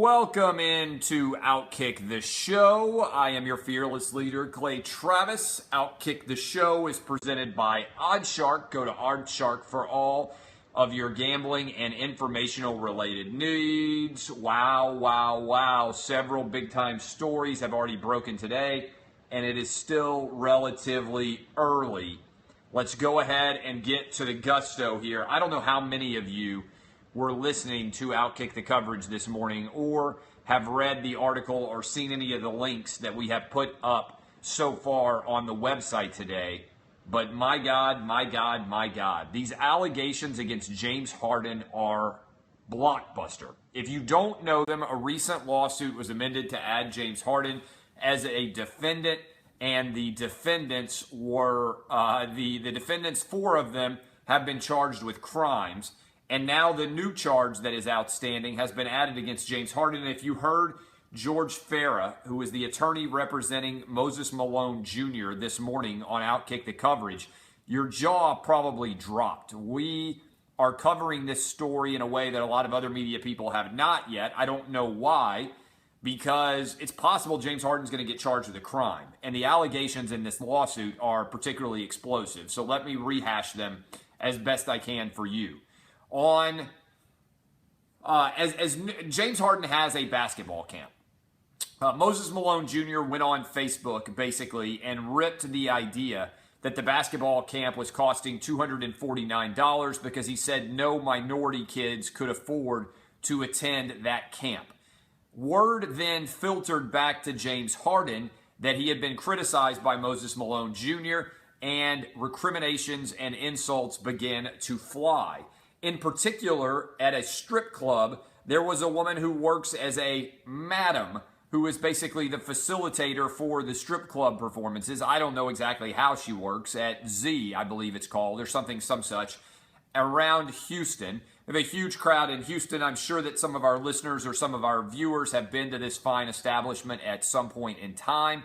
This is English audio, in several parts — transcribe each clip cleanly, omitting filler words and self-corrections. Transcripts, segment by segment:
Welcome into Outkick the Show. I am your fearless leader, Clay Travis. Outkick the Show is presented by Oddshark. Go to Oddshark for all of your gambling and informational related needs. Wow. Several big-time stories have already broken today, and it is still relatively early. Let's go ahead and get to the gusto here. I don't know how many of you were listening to Outkick the coverage this morning or have read the article or seen any of the links that we have put up so far on the website today. But my God, these allegations against James Harden are blockbuster. If you don't know them, a recent lawsuit was amended to add James Harden as a defendant, and the defendants were, the defendants, 4 of them have been charged with crimes. And now the new charge that is outstanding has been added against James Harden. And if you heard George Farah, who is the attorney representing Moses Malone Jr. this morning on Outkick the coverage, your jaw probably dropped. We are covering this story in a way that a lot of other media people have not yet. I don't know why, because it's possible James Harden's going to get charged with a crime. And the allegations in this lawsuit are particularly explosive. So let me rehash them as best I can for you. As James Harden has a basketball camp. Moses Malone Jr. went on Facebook basically and ripped the idea that the basketball camp was costing $249 because he said no minority kids could afford to attend that camp. Word then filtered back to James Harden that he had been criticized by Moses Malone Jr. and recriminations and insults began to fly. In particular, at a strip club, there was a woman who works as a madam who is basically the facilitator for the strip club performances. I don't know exactly how she works at Z, I believe it's called, or some such, around Houston. We have a huge crowd in Houston. I'm sure that some of our listeners or some of our viewers have been to this fine establishment at some point in time.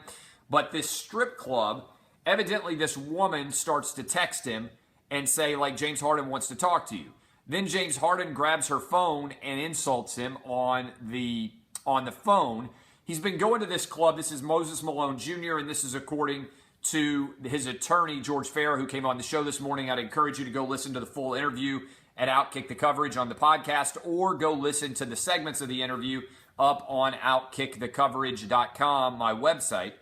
But this strip club, evidently this woman starts to text him and say, like, James Harden wants to talk to you. Then James Harden grabs her phone and insults him on the phone. He's been going to this club. This is Moses Malone Jr., and this is according to his attorney, George Farah, who came on the show this morning. I'd encourage you to go listen to the full interview at Outkick the Coverage on the podcast, or go listen to the segments of the interview up on OutkickTheCoverage.com, my website.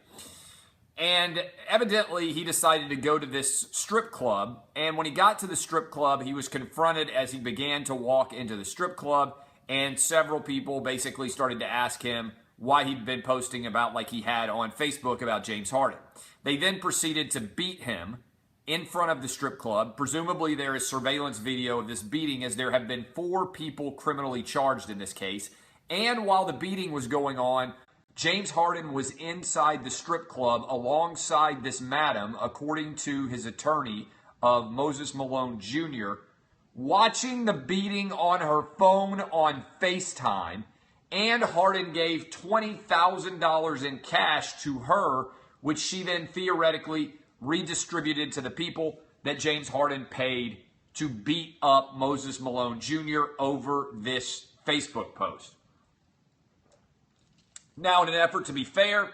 And evidently, he decided to go to this strip club. And when he got to the strip club, he was confronted as he began to walk into the strip club. And several people basically started to ask him why he'd been posting about, like he had on Facebook, about James Harden. They then proceeded to beat him in front of the strip club. Presumably, there is surveillance video of this beating, as there have been 4 people criminally charged in this case. And while the beating was going on, James Harden was inside the strip club alongside this madam, according to his attorney of Moses Malone Jr., watching the beating on her phone on FaceTime, and Harden gave $20,000 in cash to her, which she then theoretically redistributed to the people that James Harden paid to beat up Moses Malone Jr. over this Facebook post. Now, in an effort to be fair,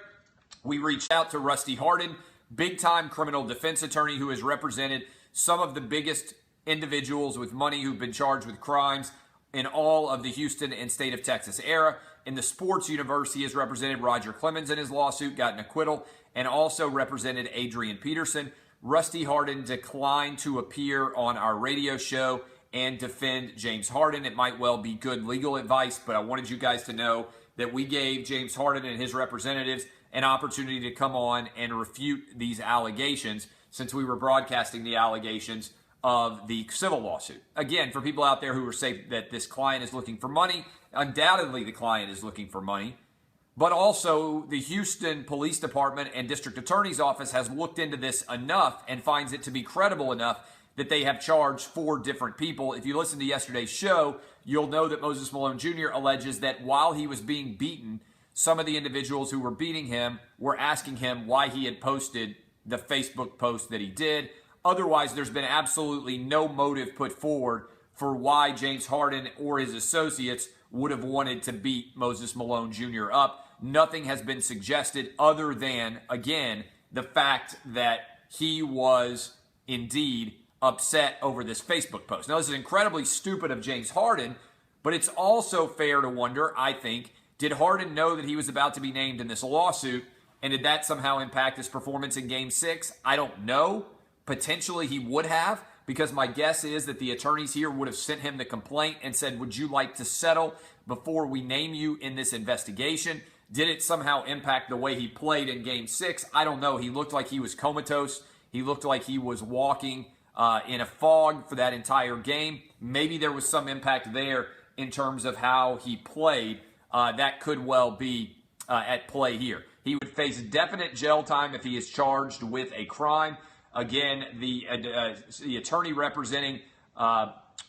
we reached out to Rusty Harden, big-time criminal defense attorney who has represented some of the biggest individuals with money who've been charged with crimes in all of the Houston and state of Texas era. In the sports universe, he has represented Roger Clemens in his lawsuit, got an acquittal, and also represented Adrian Peterson. Rusty Harden declined to appear on our radio show and defend James Harden. It might well be good legal advice, but I wanted you guys to know that we gave James Harden and his representatives an opportunity to come on and refute these allegations, since we were broadcasting the allegations of the civil lawsuit. Again, for people out there who are saying that this client is looking for money, undoubtedly the client is looking for money, but also the Houston Police Department and District Attorney's Office has looked into this enough and finds it to be credible enough that they have charged 4 different people. If you listen to yesterday's show, you'll know that Moses Malone Jr. alleges that while he was being beaten, some of the individuals who were beating him were asking him why he had posted the Facebook post that he did. Otherwise, there's been absolutely no motive put forward for why James Harden or his associates would have wanted to beat Moses Malone Jr. up. Nothing has been suggested other than, again, the fact that he was indeed upset over this Facebook post. Now, this is incredibly stupid of James Harden, but it's also fair to wonder, I think, did Harden know that he was about to be named in this lawsuit, and did that somehow impact his performance in Game 6? I don't know. Potentially he would have, because my guess is that the attorneys here would have sent him the complaint and said, would you like to settle before we name you in this investigation? Did it somehow impact the way he played in Game 6? I don't know. He looked like he was comatose. He looked like he was walking in a fog for that entire game. Maybe there was some impact there in terms of how he played. That could well be at play here. He would face definite jail time if he is charged with a crime. Again, the attorney representing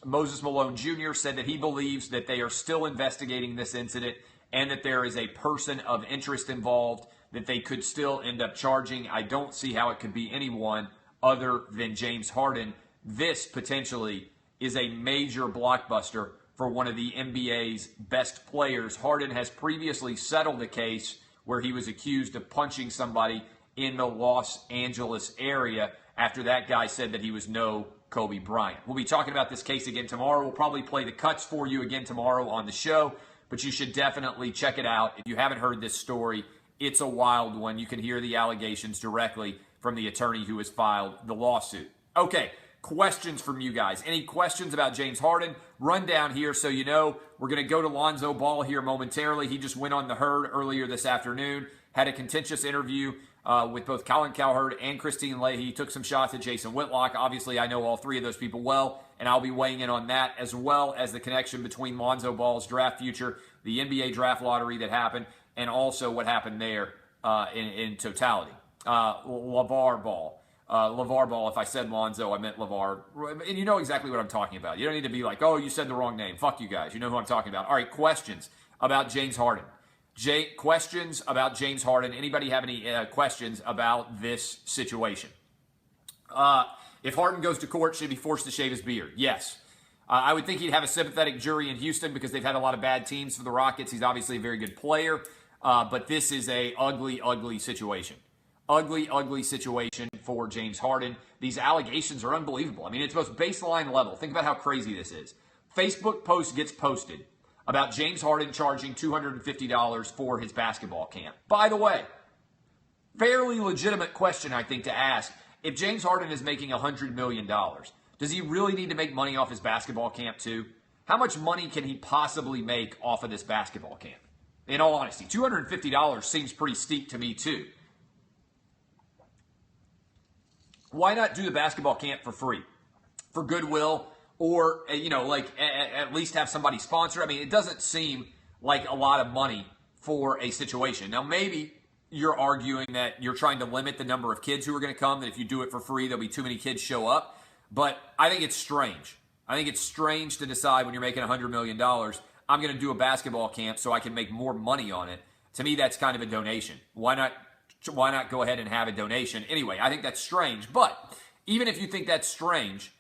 Moses Malone Jr. said that he believes that they are still investigating this incident and that there is a person of interest involved that they could still end up charging. I don't see how it could be anyone other than James Harden. This potentially is a major blockbuster for one of the NBA's best players. Harden has previously settled a case where he was accused of punching somebody in the Los Angeles area after that guy said that he was no Kobe Bryant. We'll be talking about this case again tomorrow. We'll probably play the cuts for you again tomorrow on the show, but you should definitely check it out. If you haven't heard this story, it's a wild one. You can hear the allegations directly from the attorney who has filed the lawsuit. Okay, questions from you guys. Any questions about James Harden? Run down here so you know. We're going to go to Lonzo Ball here momentarily. He just went on the Herd earlier this afternoon, had a contentious interview with both Colin Cowherd and Christine Leahy. He took some shots at Jason Whitlock. Obviously, I know all three of those people well, and I'll be weighing in on that, as well as the connection between Lonzo Ball's draft future, the NBA draft lottery that happened, and also what happened there in totality. Lavar Ball. Lavar Ball, if I said Lonzo, I meant Lavar. And you know exactly what I'm talking about. You don't need to be like, oh, you said the wrong name. Fuck you guys. You know who I'm talking about. All right, questions about James Harden. Questions about James Harden. Anybody have any questions about this situation? If Harden goes to court, should he be forced to shave his beard? Yes. I would think he'd have a sympathetic jury in Houston because they've had a lot of bad teams for the Rockets. He's obviously a very good player, but this is a ugly, ugly situation. Ugly, ugly situation for James Harden. These allegations are unbelievable. I mean, it's most baseline level. Think about how crazy this is. Facebook post gets posted about James Harden charging $250 for his basketball camp. By the way, fairly legitimate question, I think, to ask. If James Harden is making $100 million, does he really need to make money off his basketball camp too? How much money can he possibly make off of this basketball camp? In all honesty, $250 seems pretty steep to me too. Why not do the basketball camp for free? For goodwill, or, at least have somebody sponsor. I mean, it doesn't seem like a lot of money for a situation. Now, maybe you're arguing that you're trying to limit the number of kids who are going to come, that if you do it for free, there'll be too many kids show up. But I think it's strange. I think it's strange to decide when you're making $100 million, I'm going to do a basketball camp so I can make more money on it. To me, that's kind of a donation. Why not go ahead and have a donation? Anyway, I think that's strange. But even if you think that's strange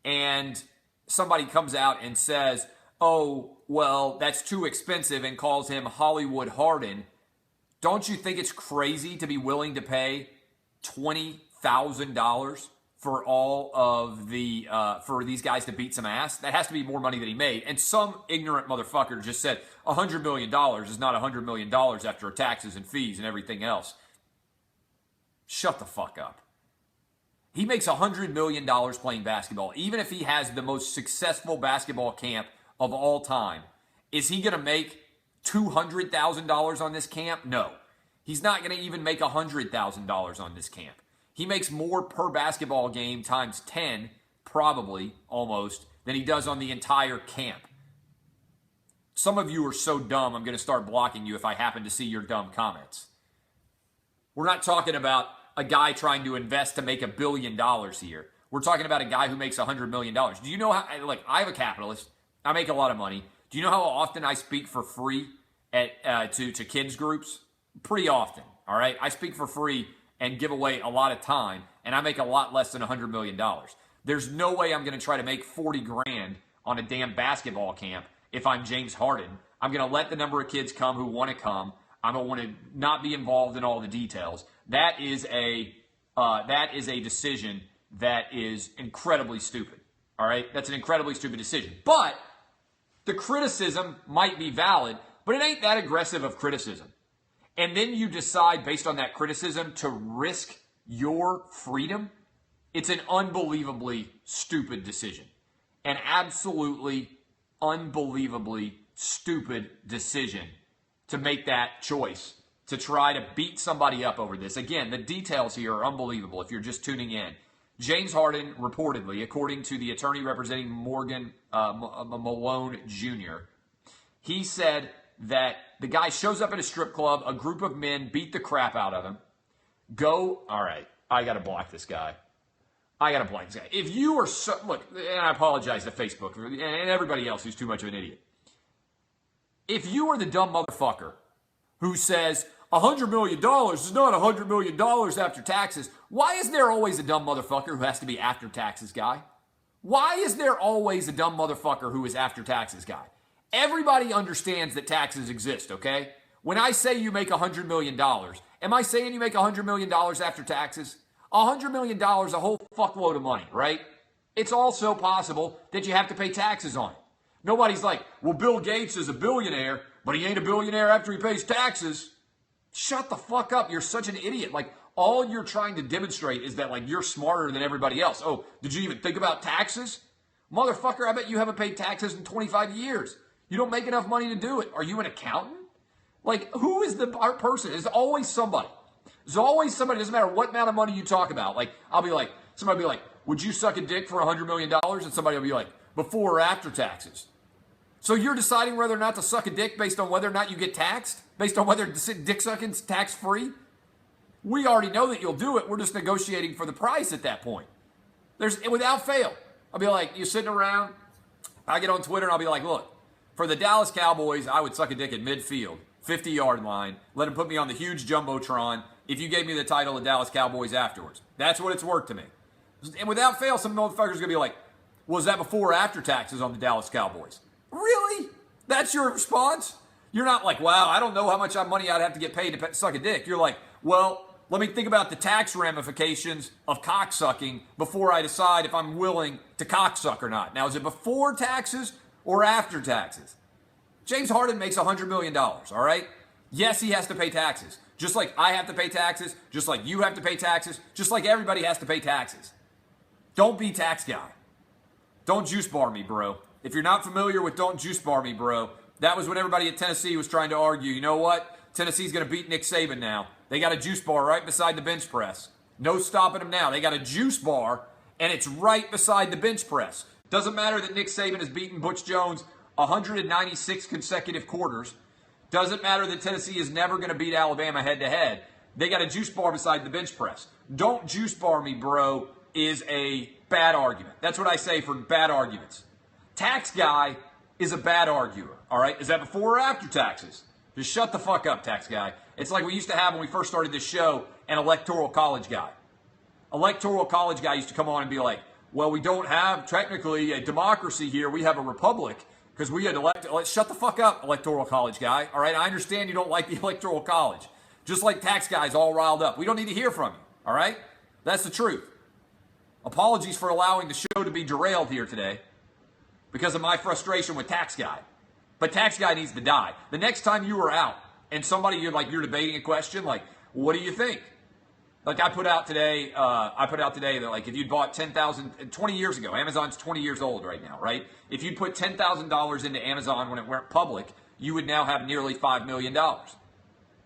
and somebody comes out and says, oh, well, that's too expensive, and calls him Hollywood Harden, don't you think it's crazy to be willing to pay $20,000 for all of for these guys to beat some ass? That has to be more money than he made. And some ignorant motherfucker just said $100 million is not $100 million after taxes and fees and everything else. Shut the fuck up. He makes $100 million playing basketball. Even if he has the most successful basketball camp of all time, is he going to make $200,000 on this camp? No. He's not going to even make $100,000 on this camp. He makes more per basketball game times 10, probably, almost, than he does on the entire camp. Some of you are so dumb, I'm going to start blocking you if I happen to see your dumb comments. We're not talking about a guy trying to invest to make $1 billion here. We're talking about a guy who makes $100 million. Do you know how, I'm a capitalist. I make a lot of money. Do you know how often I speak for free to kids groups? Pretty often, all right? I speak for free and give away a lot of time, and I make a lot less than $100 million. There's no way I'm going to try to make 40 grand on a damn basketball camp if I'm James Harden. I'm going to let the number of kids come who want to come. I'm going to want to not be involved in all the details. That is a decision that is incredibly stupid. All right? That's an incredibly stupid decision. But the criticism might be valid, but it ain't that aggressive of criticism. And then you decide based on that criticism to risk your freedom. It's an unbelievably stupid decision. An absolutely unbelievably stupid decision to make that choice to try to beat somebody up over this. Again, the details here are unbelievable if you're just tuning in. James Harden reportedly, according to the attorney representing Morgan Malone Jr., he said that the guy shows up at a strip club, a group of men beat the crap out of him. All right, I got to block this guy. If you are look, and I apologize to Facebook and everybody else who's too much of an idiot. If you are the dumb motherfucker who says $100 million is not $100 million after taxes, why is there always a dumb motherfucker who has to be after taxes guy? Why is there always a dumb motherfucker who is after taxes guy? Everybody understands that taxes exist, okay? When I say you make $100 million, am I saying you make $100 million after taxes? $100 million, a whole fuckload of money, right? It's also possible that you have to pay taxes on it. Nobody's like, well, Bill Gates is a billionaire, but he ain't a billionaire after he pays taxes. Shut the fuck up. You're such an idiot. Like, all you're trying to demonstrate is that, like, you're smarter than everybody else. Oh, did you even think about taxes? Motherfucker, I bet you haven't paid taxes in 25 years. You don't make enough money to do it. Are you an accountant? Like, who is the person? There's always somebody. There's always somebody. It doesn't matter what amount of money you talk about. Like, somebody will be like, would you suck a dick for $100 million? And somebody will be like, before or after taxes? So you're deciding whether or not to suck a dick based on whether or not you get taxed? Based on whether dick sucking's tax-free? We already know that you'll do it. We're just negotiating for the price at that point. Without fail. I'll be like, you're sitting around, I get on Twitter and I'll be like, look, for the Dallas Cowboys, I would suck a dick at midfield, 50-yard line, let them put me on the huge Jumbotron if you gave me the title of Dallas Cowboys afterwards. That's what it's worth to me. And without fail, some motherfucker's going to be like, was that before or after taxes on the Dallas Cowboys? Really? That's your response? You're not like, wow, I don't know how much money I'd have to get paid to suck a dick. You're like, well, let me think about the tax ramifications of cocksucking before I decide if I'm willing to cocksuck or not. Now, is it before taxes or after taxes? James Harden makes $100 million, all right? Yes, he has to pay taxes. Just like I have to pay taxes, just like you have to pay taxes, just like everybody has to pay taxes. Don't be tax guy. Don't juice bar me, bro. If you're not familiar with don't juice bar me, bro, that was when everybody at Tennessee was trying to argue, you know what? Tennessee's going to beat Nick Saban now. They got a juice bar right beside the bench press. No stopping them now. They got a juice bar, and it's right beside the bench press. Doesn't matter that Nick Saban has beaten Butch Jones 196 consecutive quarters. Doesn't matter that Tennessee is never going to beat Alabama head-to-head. They got a juice bar beside the bench press. Don't juice bar me, bro, is a bad argument. That's what I say for bad arguments. Tax guy is a bad arguer, all right? Is that before or after taxes? Just shut the fuck up, tax guy. It's like we used to have when we first started this show, an electoral college guy. Electoral college guy used to come on and be like, well, we don't have technically a democracy here. We have a republic because we had shut the fuck up, electoral college guy, all right? I understand you don't like the electoral college. Just like tax guys all riled up. We don't need to hear from you, all right? That's the truth. Apologies for allowing the show to be derailed here today because of my frustration with tax guy. But tax guy needs to die. The next time you are out and you're debating a question, like, what do you think? Like I put out today that like if you'd bought 20 years ago, Amazon's 20 years old right now, right? If you'd put $10,000 into Amazon when it went public, you would now have nearly $5 million.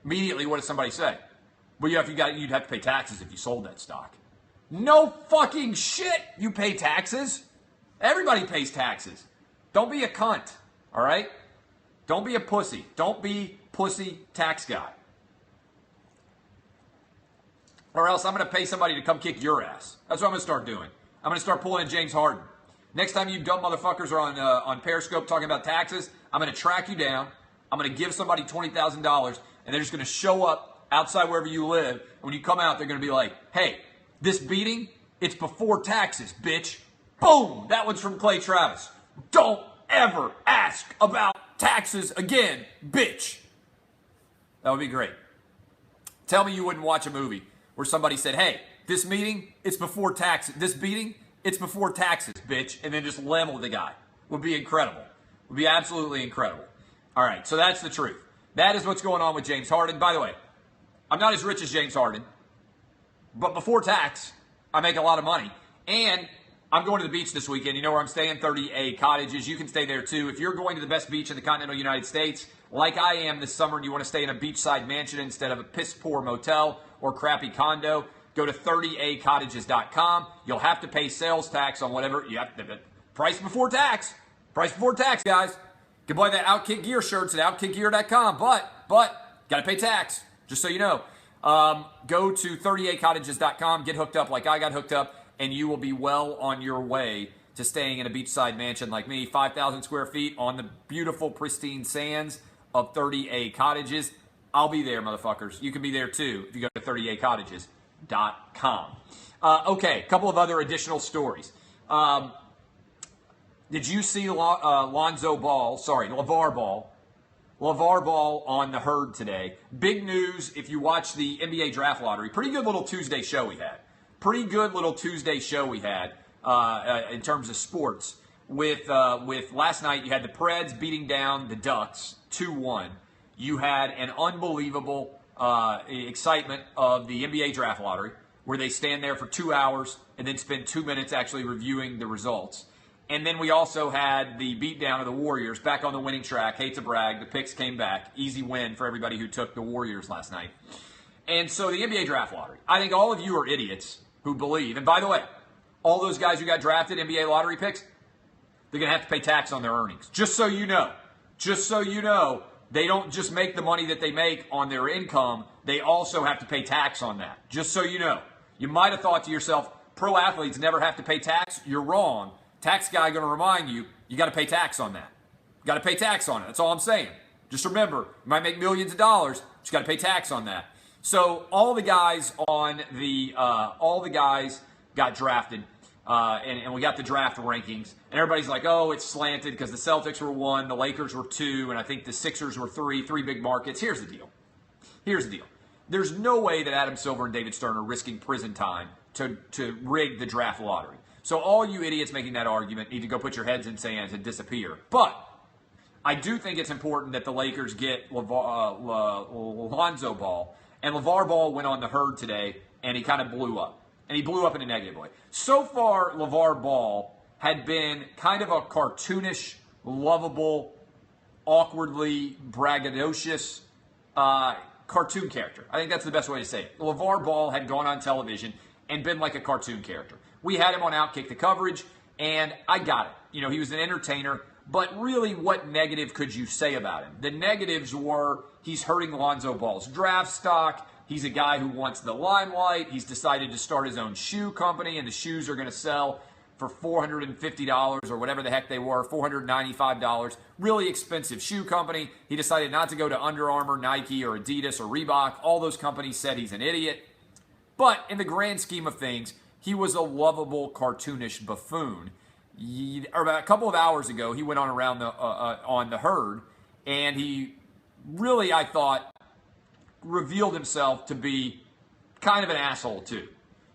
Immediately, what does somebody say? Well, you'd have to pay taxes if you sold that stock. No fucking shit, you pay taxes. Everybody pays taxes. Don't be a cunt, all right? Don't be a pussy. Don't be pussy tax guy. Or else I'm going to pay somebody to come kick your ass. That's what I'm going to start doing. I'm going to start pulling in James Harden. Next time you dumb motherfuckers are on Periscope talking about taxes, I'm going to track you down. I'm going to give somebody $20,000, and they're just going to show up outside wherever you live. And when you come out, they're going to be like, hey, this beating, it's before taxes, bitch. Boom! That one's from Clay Travis. Don't ever ask about taxes again, bitch. That would be great. Tell me you wouldn't watch a movie where somebody said, hey, this meeting, it's before taxes. This meeting, it's before taxes, bitch. And then just level the guy. Would be incredible. Would be absolutely incredible. All right, so that's the truth. That is what's going on with James Harden. By the way, I'm not as rich as James Harden, but before tax, I make a lot of money. And I'm going to the beach this weekend. You know where I'm staying? 30A Cottages. You can stay there too. If you're going to the best beach in the continental United States, like I am this summer, and you want to stay in a beachside mansion instead of a piss-poor motel or crappy condo, go to 30acottages.com. You'll have to pay sales tax on whatever. You have to, price before tax. Price before tax, guys. You can buy that Outkick Gear shirts at outkickgear.com, but got to pay tax, just so you know. Go to 30acottages.com, get hooked up like I got hooked up, and you will be well on your way to staying in a beachside mansion like me, 5,000 square feet on the beautiful, pristine sands of 30A Cottages. I'll be there, motherfuckers. You can be there too if you go to 30acottages.com. Okay, a couple of other additional stories. Did you see Lavar Ball on the herd today? Big news if you watch the NBA draft lottery. Pretty good little Tuesday show we had. In terms of sports. With last night, you had the Preds beating down the Ducks 2-1. You had an unbelievable excitement of the NBA draft lottery, where they stand there for 2 hours and then spend 2 minutes actually reviewing the results. And then we also had the beatdown of the Warriors back on the winning track. Hate to brag, the picks came back. Easy win for everybody who took the Warriors last night. And so the NBA draft lottery. I think all of you are idiots who believe. And by the way, all those guys who got drafted, NBA lottery picks, they're going to have to pay tax on their earnings. Just so you know, they don't just make the money that they make on their income. They also have to pay tax on that. Just so you know. You might have thought to yourself, pro athletes never have to pay tax. You're wrong. Tax guy going to remind you, you got to pay tax on that. You got to pay tax on it. That's all I'm saying. Just remember, you might make millions of dollars, but you got to pay tax on that. So all the guys got drafted, and we got the draft rankings, and everybody's like, oh, it's slanted because the Celtics were 1, the Lakers were 2, and I think the Sixers were 3 big markets. Here's the deal. There's no way that Adam Silver and David Stern are risking prison time to rig the draft lottery. So all you idiots making that argument need to go put your heads in sands and disappear. But I do think it's important that the Lakers get Lonzo Ball. And Lavar Ball went on the herd today, and he kind of blew up. And he blew up in a negative way. So far, Lavar Ball had been kind of a cartoonish, lovable, awkwardly braggadocious cartoon character. I think that's the best way to say it. Lavar Ball had gone on television and been like a cartoon character. We had him on Outkick the Coverage, and I got it. You know, he was an entertainer, but really what negative could you say about him? The negatives were he's hurting Lonzo Ball's draft stock. He's a guy who wants the limelight. He's decided to start his own shoe company, and the shoes are going to sell for $450 or whatever the heck they were, $495. Really expensive shoe company. He decided not to go to Under Armour, Nike, or Adidas, or Reebok. All those companies said he's an idiot. But in the grand scheme of things, he was a lovable, cartoonish buffoon. About a couple of hours ago, he went on around on the herd, and he really, I thought, revealed himself to be kind of an asshole too.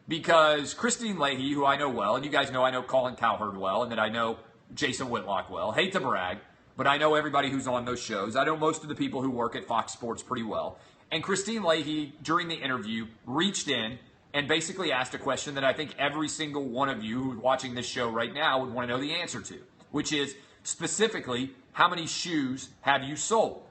Because Christine Leahy, who I know well, and you guys know I know Colin Cowherd well, and that I know Jason Whitlock well. Hate to brag, but I know everybody who's on those shows. I know most of the people who work at Fox Sports pretty well. And Christine Leahy, during the interview, reached in and basically asked a question that I think every single one of you who's watching this show right now would want to know the answer to, which is specifically, how many shoes have you sold?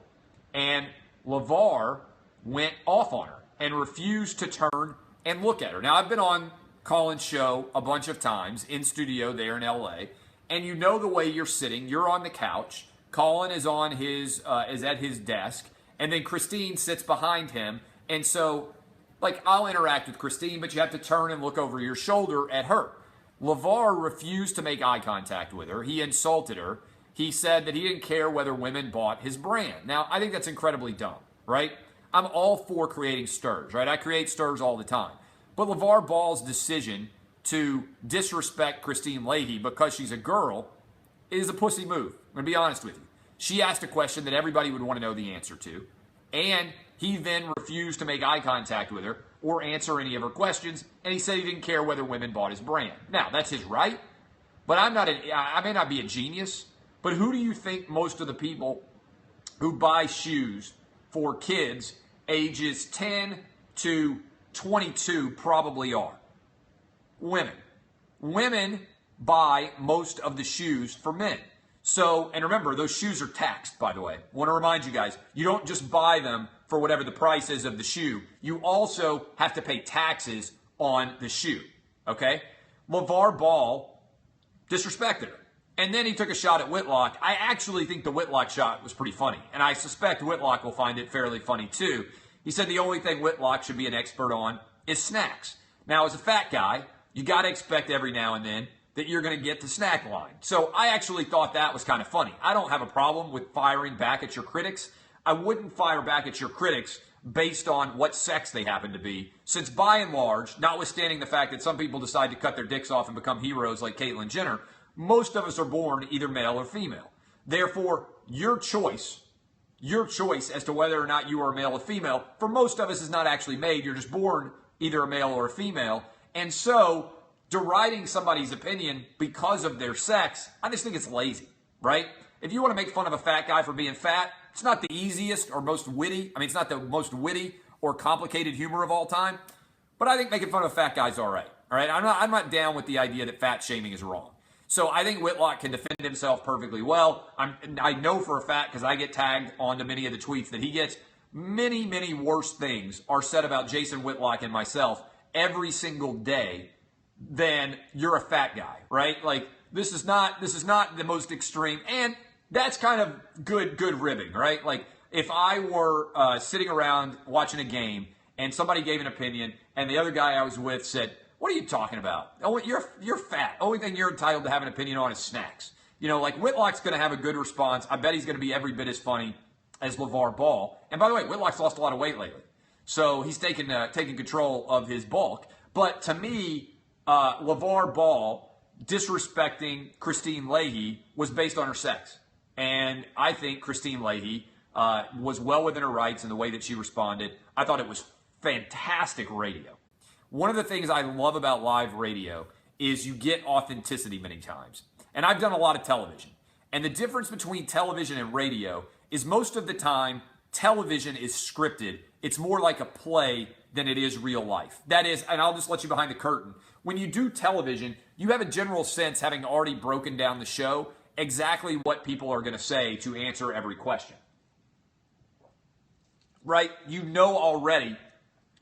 And Lavar went off on her and refused to turn and look at her. Now, I've been on Colin's show a bunch of times in studio there in LA, and you know the way you're sitting. You're on the couch. Colin is on is at his desk, and then Christine sits behind him. And so, like, I'll interact with Christine, but you have to turn and look over your shoulder at her. Lavar refused to make eye contact with her. He insulted her. He said that he didn't care whether women bought his brand. Now, I think that's incredibly dumb, right? I'm all for creating stirs, right? I create stirs all the time. But Lavar Ball's decision to disrespect Christine Leahy because she's a girl is a pussy move. I'm going to be honest with you. She asked a question that everybody would want to know the answer to, and he then refused to make eye contact with her or answer any of her questions, and he said he didn't care whether women bought his brand. Now, that's his right, but I may not be a genius, but who do you think most of the people who buy shoes for kids ages 10 to 22 probably are? Women. Women buy most of the shoes for men. So, and remember, those shoes are taxed, by the way. I want to remind you guys, you don't just buy them for whatever the price is of the shoe. You also have to pay taxes on the shoe, okay? Lavar Ball disrespected her. And then he took a shot at Whitlock. I actually think the Whitlock shot was pretty funny, and I suspect Whitlock will find it fairly funny too. He said the only thing Whitlock should be an expert on is snacks. Now, as a fat guy, you got to expect every now and then that you're going to get the snack line. So I actually thought that was kind of funny. I don't have a problem with firing back at your critics. I wouldn't fire back at your critics based on what sex they happen to be, since by and large, notwithstanding the fact that some people decide to cut their dicks off and become heroes like Caitlyn Jenner, most of us are born either male or female. Therefore, your choice as to whether or not you are male or female, for most of us is not actually made. You're just born either a male or a female. And so, deriding somebody's opinion because of their sex, I just think it's lazy, right? If you want to make fun of a fat guy for being fat, it's not the easiest or most witty. It's not the most witty or complicated humor of all time. But I think making fun of a fat guy is all right. All right, I'm not down with the idea that fat shaming is wrong. So I think Whitlock can defend himself perfectly well. I know for a fact, because I get tagged onto many of the tweets that he gets, many, many worse things are said about Jason Whitlock and myself every single day than you're a fat guy, right? Like, this is not the most extreme, and that's kind of good ribbing, right? Like, if I were sitting around watching a game and somebody gave an opinion and the other guy I was with said, "What are you talking about? Oh, you're fat. Only thing you're entitled to have an opinion on is snacks." Like, Whitlock's going to have a good response. I bet he's going to be every bit as funny as Lavar Ball. And by the way, Whitlock's lost a lot of weight lately, so he's taking control of his bulk. But to me, Lavar Ball disrespecting Christine Leahy was based on her sex. And I think Christine Leahy was well within her rights in the way that she responded. I thought it was fantastic radio. One of the things I love about live radio is you get authenticity many times. And I've done a lot of television. And the difference between television and radio is most of the time, television is scripted. It's more like a play than it is real life. That is, and I'll just let you behind the curtain. When you do television, you have a general sense, having already broken down the show, exactly what people are going to say to answer every question. Right? You know already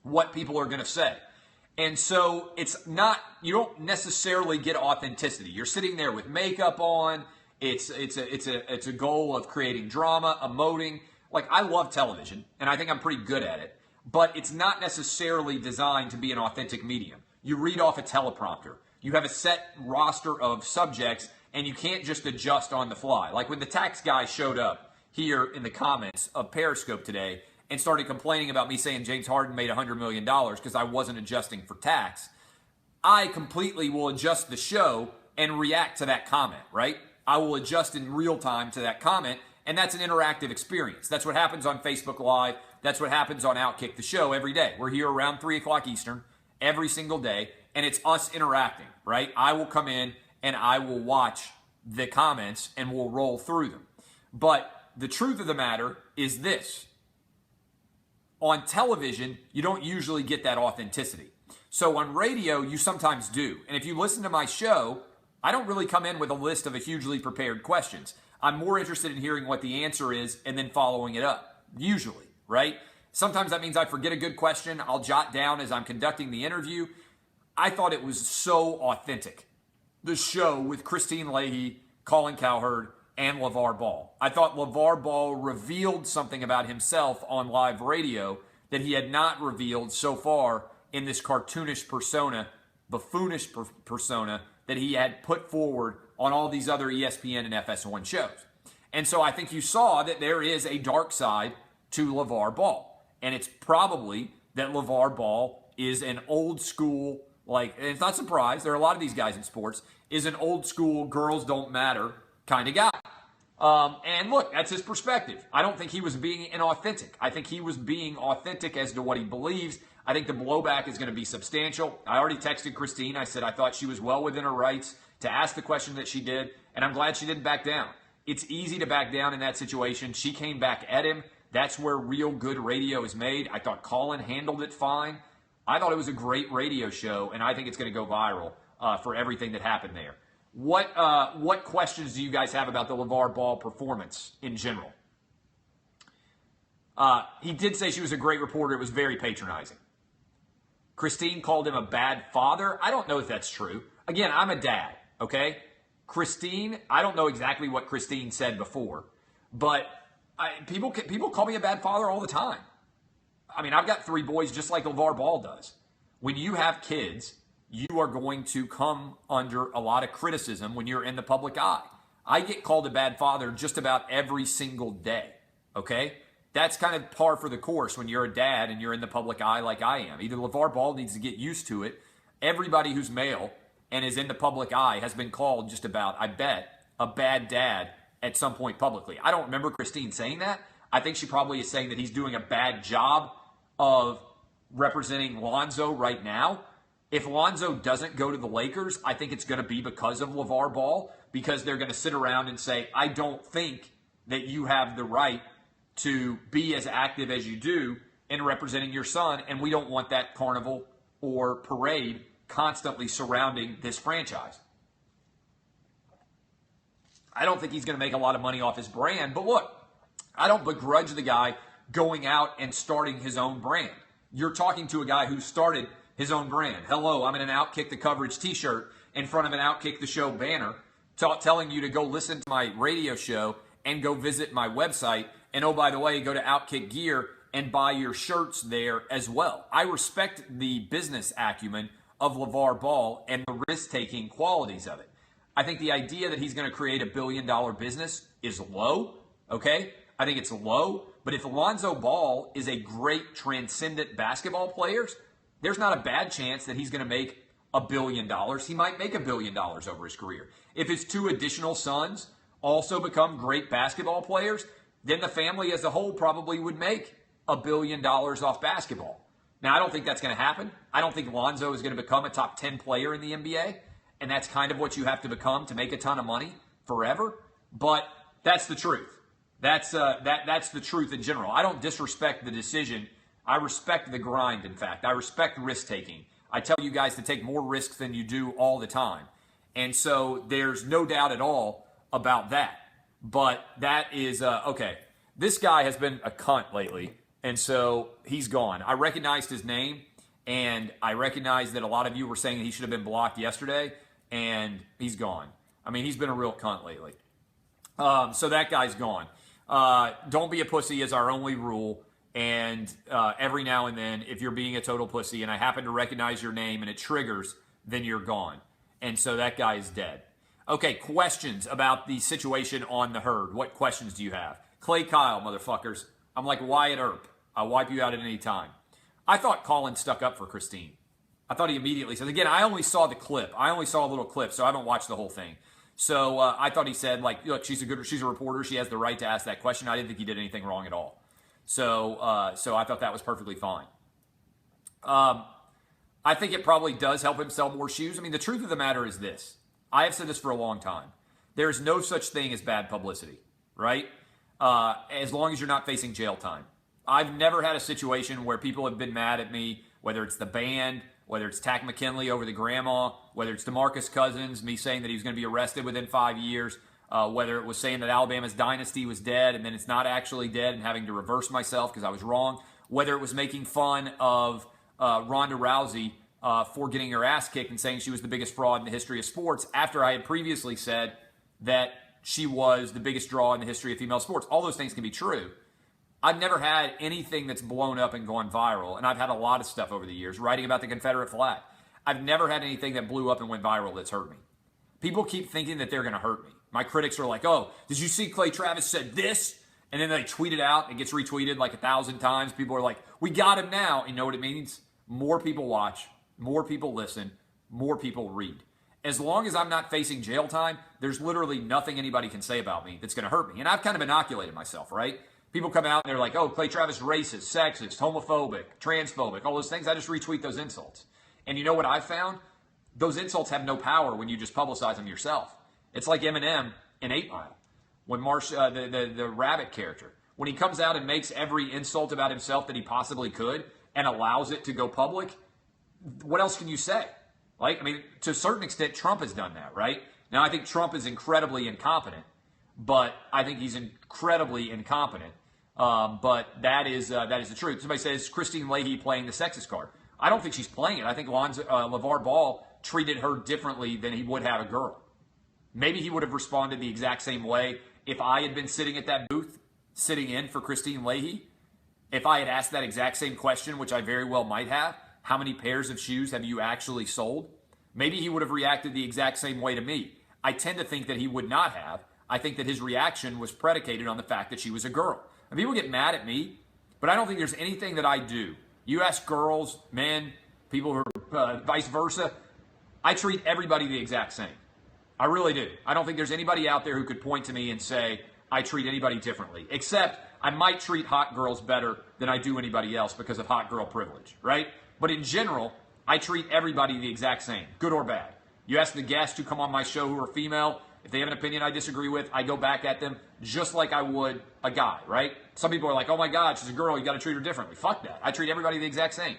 what people are going to say. And so it's not, you don't necessarily get authenticity. You're sitting there with makeup on. It's a goal of creating drama, emoting. Like, I love television, and I think I'm pretty good at it, but it's not necessarily designed to be an authentic medium. You read off a teleprompter. You have a set roster of subjects, and you can't just adjust on the fly. Like when the tax guy showed up here in the comments of Periscope today and started complaining about me saying James Harden made $100 million because I wasn't adjusting for tax, I completely will adjust the show and react to that comment, right? I will adjust in real time to that comment, and that's an interactive experience. That's what happens on Facebook Live. That's what happens on Outkick the Show every day. We're here around 3 o'clock Eastern every single day, and it's us interacting, right? I will come in and I will watch the comments and we'll roll through them. But the truth of the matter is this. On television, you don't usually get that authenticity. So on radio, you sometimes do. And if you listen to my show, I don't really come in with a list of a hugely prepared questions. I'm more interested in hearing what the answer is and then following it up, usually, right? Sometimes that means I forget a good question. I'll jot down as I'm conducting the interview. I thought it was so authentic, the show with Christine Leahy, Colin Cowherd, and Lavar Ball. I thought Lavar Ball revealed something about himself on live radio that he had not revealed so far in this cartoonish persona, buffoonish persona that he had put forward on all these other ESPN and FS1 shows. And so I think you saw that there is a dark side to Lavar Ball. And it's probably that Lavar Ball is an old school, and it's not a surprise, there are a lot of these guys in sports, is an old school girls don't matter kind of guy. And look, that's his perspective. I don't think he was being inauthentic. I think he was being authentic as to what he believes. I think the blowback is going to be substantial. I already texted Christine. I said I thought she was well within her rights to ask the question that she did, and I'm glad she didn't back down. It's easy to back down in that situation. She came back at him. That's where real good radio is made. I thought Colin handled it fine. I thought it was a great radio show, and I think it's going to go viral for everything that happened there. What questions do you guys have about the Lavar Ball performance in general? He did say she was a great reporter. It was very patronizing. Christine called him a bad father. I don't know if that's true. Again, I'm a dad, okay? Christine, I don't know exactly what Christine said before, but people call me a bad father all the time. I mean, I've got 3 boys just like Lavar Ball does. When you have kids, you are going to come under a lot of criticism when you're in the public eye. I get called a bad father just about every single day, okay? That's kind of par for the course when you're a dad and you're in the public eye like I am. Either Lavar Ball needs to get used to it. Everybody who's male and is in the public eye has been called just about, I bet, a bad dad at some point publicly. I don't remember Christine saying that. I think she probably is saying that he's doing a bad job of representing Lonzo right now. If Lonzo doesn't go to the Lakers, I think it's going to be because of Lavar Ball, because they're going to sit around and say, I don't think that you have the right to be as active as you do in representing your son, and we don't want that carnival or parade constantly surrounding this franchise. I don't think he's going to make a lot of money off his brand, but look, I don't begrudge the guy going out and starting his own brand. You're talking to a guy who started his own brand. Hello, I'm in an Outkick the Coverage t-shirt in front of an Outkick the Show banner telling you to go listen to my radio show and go visit my website. And oh, by the way, go to Outkick Gear and buy your shirts there as well. I respect the business acumen of Lavar Ball and the risk-taking qualities of it. I think the idea that he's going to create $1 billion business is low, okay? I think it's low. But if Lonzo Ball is a great transcendent basketball player, there's not a bad chance that he's going to make $1 billion. He might make $1 billion over his career. If his 2 additional sons also become great basketball players, then the family as a whole probably would make $1 billion off basketball. Now, I don't think that's going to happen. I don't think Lonzo is going to become a top 10 player in the NBA, and that's kind of what you have to become to make a ton of money forever. But that's the truth. That's the truth in general. I don't disrespect the decision. I respect the grind, in fact. I respect risk-taking. I tell you guys to take more risks than you do all the time. And so there's no doubt at all about that. But that is, okay. This guy has been a cunt lately, and so he's gone. I recognized his name, and I recognized that a lot of you were saying that he should have been blocked yesterday, and he's gone. I mean, he's been a real cunt lately. So that guy's gone. Don't be a pussy is our only rule. And every now and then, if you're being a total pussy and I happen to recognize your name and it triggers, then you're gone. And so that guy is dead. Okay, questions about the situation on the herd. What questions do you have? Clay Kyle, motherfuckers. I'm like Wyatt Earp. I'll wipe you out at any time. I thought Colin stuck up for Christine. I thought he immediately said, again, I only saw the clip. I only saw a little clip, so I haven't watched the whole thing. So I thought he said, like, look, she's a reporter. She has the right to ask that question. I didn't think he did anything wrong at all. So I thought that was perfectly fine. I think it probably does help him sell more shoes. I mean, the truth of the matter is this. I have said this for a long time. There is no such thing as bad publicity, right? As long as you're not facing jail time. I've never had a situation where people have been mad at me, whether it's the band, whether it's Tack McKinley over the grandma, whether it's DeMarcus Cousins, me saying that he was going to be arrested within 5 years, whether it was saying that Alabama's dynasty was dead and then it's not actually dead and having to reverse myself because I was wrong, whether it was making fun of Ronda Rousey for getting her ass kicked and saying she was the biggest fraud in the history of sports after I had previously said that she was the biggest draw in the history of female sports. All those things can be true. I've never had anything that's blown up and gone viral, and I've had a lot of stuff over the years, writing about the Confederate flag. I've never had anything that blew up and went viral that's hurt me. People keep thinking that they're going to hurt me. My critics are like, oh, did you see Clay Travis said this? And then they tweet it out. It gets retweeted like 1,000 times. People are like, we got him now. You know what it means? More people watch, more people listen, more people read. as long as I'm not facing jail time, there's literally nothing anybody can say about me that's going to hurt me. And I've kind of inoculated myself, right? People come out and they're like, oh, Clay Travis racist, sexist, homophobic, transphobic, all those things. I just retweet those insults. And you know what I've found? Those insults have no power when you just publicize them yourself. It's like Eminem in 8 Mile, when the rabbit character, when he comes out and makes every insult about himself that he possibly could and allows it to go public, what else can you say? Like, I mean, to a certain extent, Trump has done that, right? Now, I think Trump is incredibly incompetent, but I think he's incredibly incompetent. But that is the truth. Somebody says Christine Leahy playing the sexist card. I don't think she's playing it. I think Lavar Ball treated her differently than he would have a girl. Maybe he would have responded the exact same way if I had been sitting at that booth, sitting in for Christine Leahy. If I had asked that exact same question, which I very well might have, how many pairs of shoes have you actually sold? Maybe he would have reacted the exact same way to me. I tend to think that he would not have. I think that his reaction was predicated on the fact that she was a girl. And people get mad at me, but I don't think there's anything that I do. You ask girls, men, people who are vice versa, I treat everybody the exact same. I really do. I don't think there's anybody out there who could point to me and say, I treat anybody differently, except I might treat hot girls better than I do anybody else because of hot girl privilege, right? But in general, I treat everybody the exact same, good or bad. You ask the guests who come on my show who are female, if they have an opinion I disagree with, I go back at them just like I would a guy, right? Some people are like, oh my God, she's a girl, you got to treat her differently. Fuck that. I treat everybody the exact same.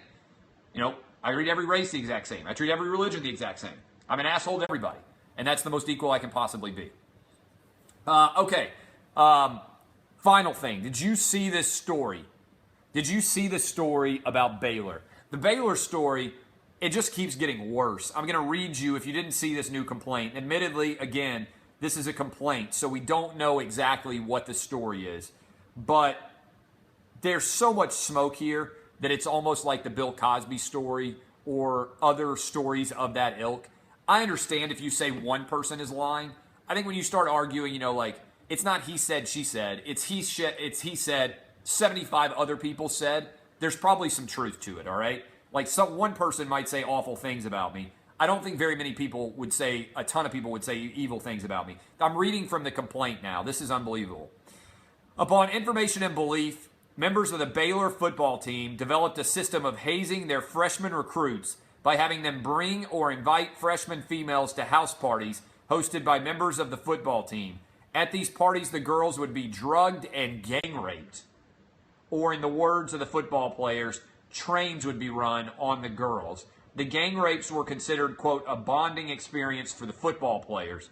You know, I treat every race the exact same. I treat every religion the exact same. I'm an asshole to everybody. And that's the most equal I can possibly be. Okay. Final thing. Did you see this story? Did you see the story about Baylor? The Baylor story, it just keeps getting worse. I'm going to read you, if you didn't see this new complaint. Admittedly, again, this is a complaint, so we don't know exactly what the story is. But there's so much smoke here that it's almost like the Bill Cosby story or other stories of that ilk. I understand if you say one person is lying. I think when you start arguing, you know, like, it's not he said, she said. It's he said, 75 other people said. There's probably some truth to it, all right? Like, one person might say awful things about me. I don't think very many people would say, a ton of people would say evil things about me. I'm reading from the complaint now. This is unbelievable. Upon information and belief, members of the Baylor football team developed a system of hazing their freshman recruits by having them bring or invite freshman females to house parties hosted by members of the football team. At these parties, the girls would be drugged and gang raped. Or in the words of the football players, trains would be run on the girls. The gang rapes were considered, quote, a bonding experience for the football players.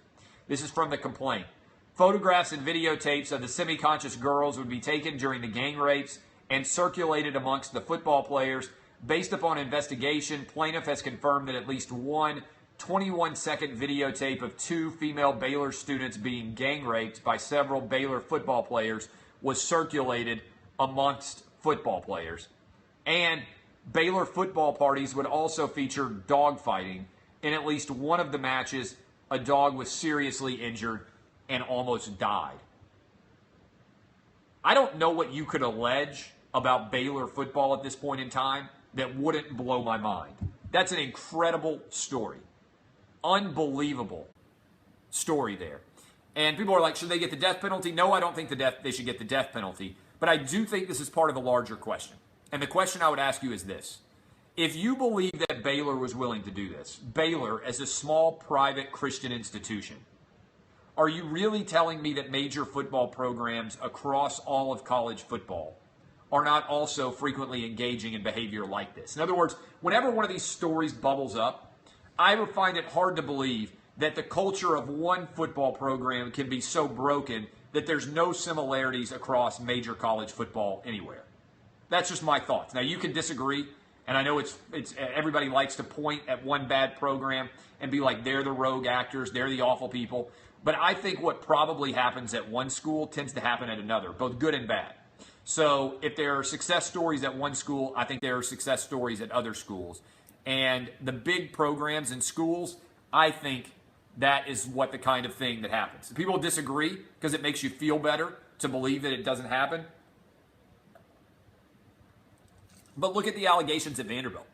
This is from the complaint. Photographs and videotapes of the semi-conscious girls would be taken during the gang rapes and circulated amongst the football players. Based upon investigation, plaintiff has confirmed that at least one 21-second videotape of 2 female Baylor students being gang raped by several Baylor football players was circulated amongst football players. And Baylor football parties would also feature dogfighting. In at least one of the matches, a dog was seriously injured and almost died. I don't know what you could allege about Baylor football at this point in time that wouldn't blow my mind. That's an incredible story. Unbelievable story there. And people are like, should they get the death penalty? No, I don't think they should get the death penalty. But I do think this is part of a larger question. And the question I would ask you is this. If you believe that Baylor was willing to do this, Baylor as a small private Christian institution, are you really telling me that major football programs across all of college football are not also frequently engaging in behavior like this? In other words, whenever one of these stories bubbles up, I would find it hard to believe that the culture of one football program can be so broken that there's no similarities across major college football anywhere. That's just my thoughts. Now, you can disagree, and I know it's everybody likes to point at one bad program and be like, they're the rogue actors, they're the awful people. But I think what probably happens at one school tends to happen at another, both good and bad. So if there are success stories at one school, I think there are success stories at other schools. And the big programs in schools, I think that is what the kind of thing that happens. People disagree because it makes you feel better to believe that it doesn't happen. But look at the allegations at Vanderbilt.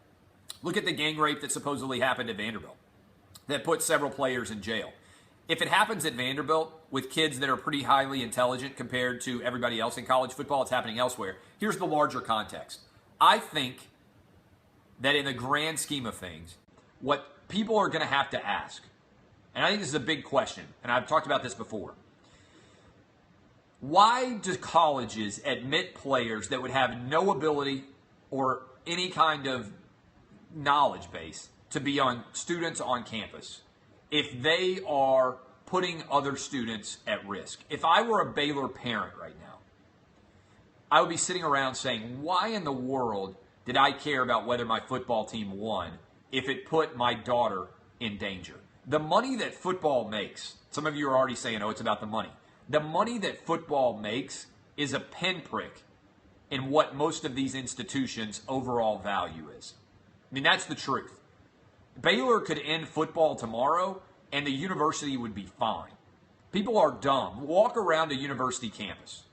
Look at the gang rape that supposedly happened at Vanderbilt. that put several players in jail. If it happens at Vanderbilt with kids that are pretty highly intelligent compared to everybody else in college football, it's happening elsewhere. Here's the larger context. I think that in the grand scheme of things, what people are going to have to ask, and I think this is a big question, and I've talked about this before. Why do colleges admit players that would have no ability or any kind of knowledge base to be on students on campus if they are putting other students at risk? If I were a Baylor parent right now, I would be sitting around saying, why in the world did I care about whether my football team won if it put my daughter in danger? The money that football makes, some of you are already saying, oh, it's about the money. The money that football makes is a pinprick in what most of these institutions' overall value is. I mean, that's the truth. Baylor could end football tomorrow and the university would be fine. People are dumb. Walk around a university campus.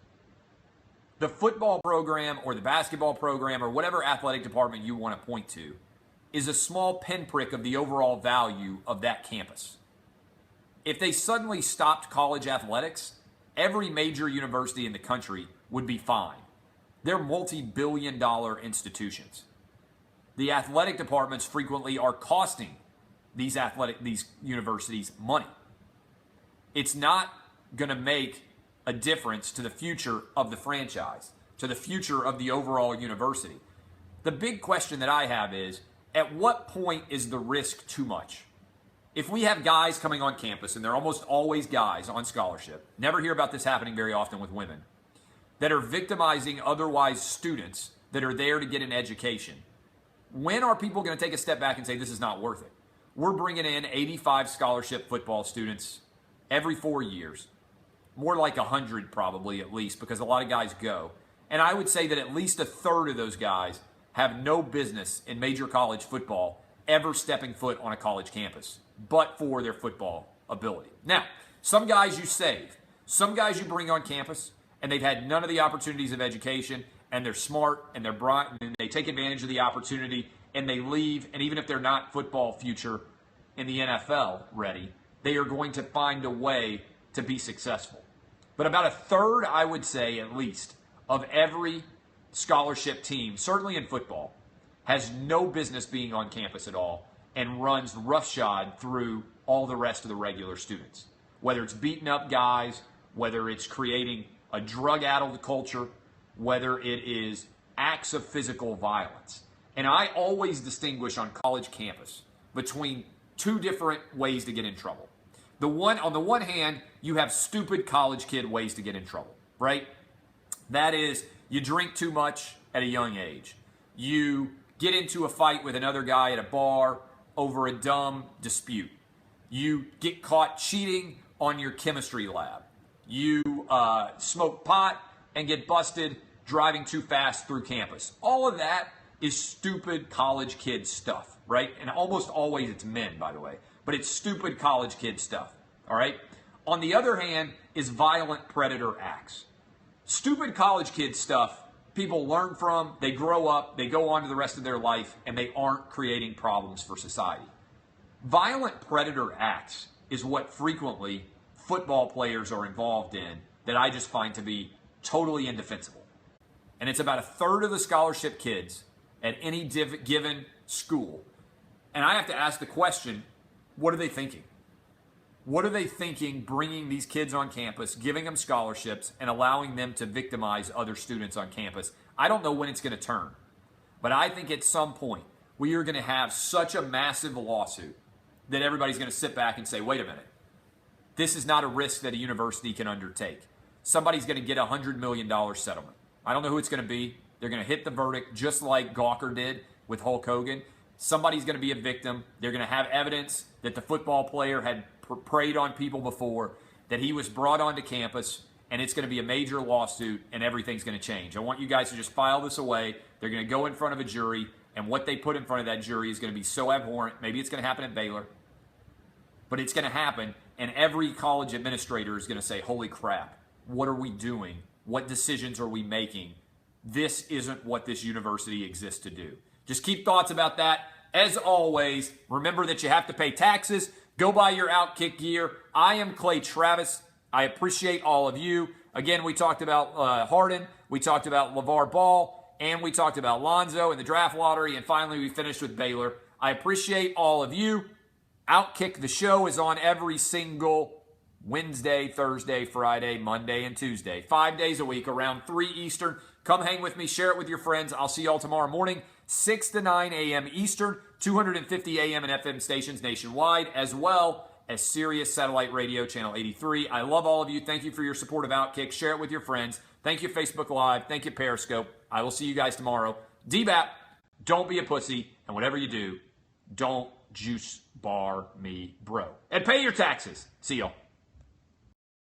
The football program or the basketball program or whatever athletic department you want to point to is a small pinprick of the overall value of that campus. If they suddenly stopped college athletics, every major university in the country would be fine. They're multi-billion-dollar institutions. The athletic departments frequently are costing these universities money. It's not going to make a difference to the future of the franchise, to the future of the overall university. The big question that I have is, at what point is the risk too much? If we have guys coming on campus, and they're almost always guys on scholarship, never hear about this happening very often with women, that are victimizing otherwise students that are there to get an education, when are people going to take a step back and say, this is not worth it? We're bringing in 85 scholarship football students every 4 years. More like 100 probably at least, because a lot of guys go. And I would say that at least a third of those guys have no business in major college football ever stepping foot on a college campus, but for their football ability. Now, some guys you save. Some guys you bring on campus, and they've had none of the opportunities of education, and they're smart, and they're bright, and they take advantage of the opportunity, and they leave, and even if they're not football future in the NFL ready, they are going to find a way to be successful. But about a third, I would say at least, of every scholarship team, certainly in football, has no business being on campus at all and runs roughshod through all the rest of the regular students. Whether it's beating up guys, whether it's creating a drug-addled culture, whether it is acts of physical violence. And I always distinguish on college campus between two different ways to get in trouble. On the one hand, you have stupid college kid ways to get in trouble, right? That is, you drink too much at a young age. You get into a fight with another guy at a bar over a dumb dispute. You get caught cheating on your chemistry lab. You smoke pot and get busted driving too fast through campus. All of that is stupid college kid stuff, right? And almost always it's men, by the way. But it's stupid college kid stuff, all right? On the other hand is violent predator acts. Stupid college kid stuff, people learn from, they grow up, they go on to the rest of their life, and they aren't creating problems for society. Violent predator acts is what frequently football players are involved in that I just find to be totally indefensible. And it's about a third of the scholarship kids at any given school. And I have to ask the question, what are they thinking? What are they thinking bringing these kids on campus, giving them scholarships, and allowing them to victimize other students on campus? I don't know when it's going to turn. But I think at some point, we are going to have such a massive lawsuit that everybody's going to sit back and say, wait a minute. This is not a risk that a university can undertake. Somebody's going to get a $100 million settlement. I don't know who it's going to be. They're going to hit the verdict just like Gawker did with Hulk Hogan. Somebody's going to be a victim. They're going to have evidence that the football player had preyed on people before, that he was brought onto campus, and it's going to be a major lawsuit, and everything's going to change. I want you guys to just file this away. They're going to go in front of a jury, and what they put in front of that jury is going to be so abhorrent. Maybe it's going to happen at Baylor, but it's going to happen, and every college administrator is going to say, holy crap, what are we doing? What decisions are we making? This isn't what this university exists to do. Just keep thoughts about that. As always, remember that you have to pay taxes. Go buy your Outkick gear. I am Clay Travis. I appreciate all of you. Again, we talked about Harden. We talked about Lavar Ball. And we talked about Lonzo in the draft lottery. And finally, we finished with Baylor. I appreciate all of you. Outkick the Show is on every single Wednesday, Thursday, Friday, Monday, and Tuesday. 5 days a week around 3 Eastern. Come hang with me. Share it with your friends. I'll see y'all tomorrow morning, 6 to 9 a.m. Eastern, 250 a.m. and FM stations nationwide, as well as Sirius Satellite Radio, Channel 83. I love all of you. Thank you for your support of Outkick. Share it with your friends. Thank you, Facebook Live. Thank you, Periscope. I will see you guys tomorrow. DBAP, don't be a pussy. And whatever you do, don't juice bar me, bro. And pay your taxes. See y'all.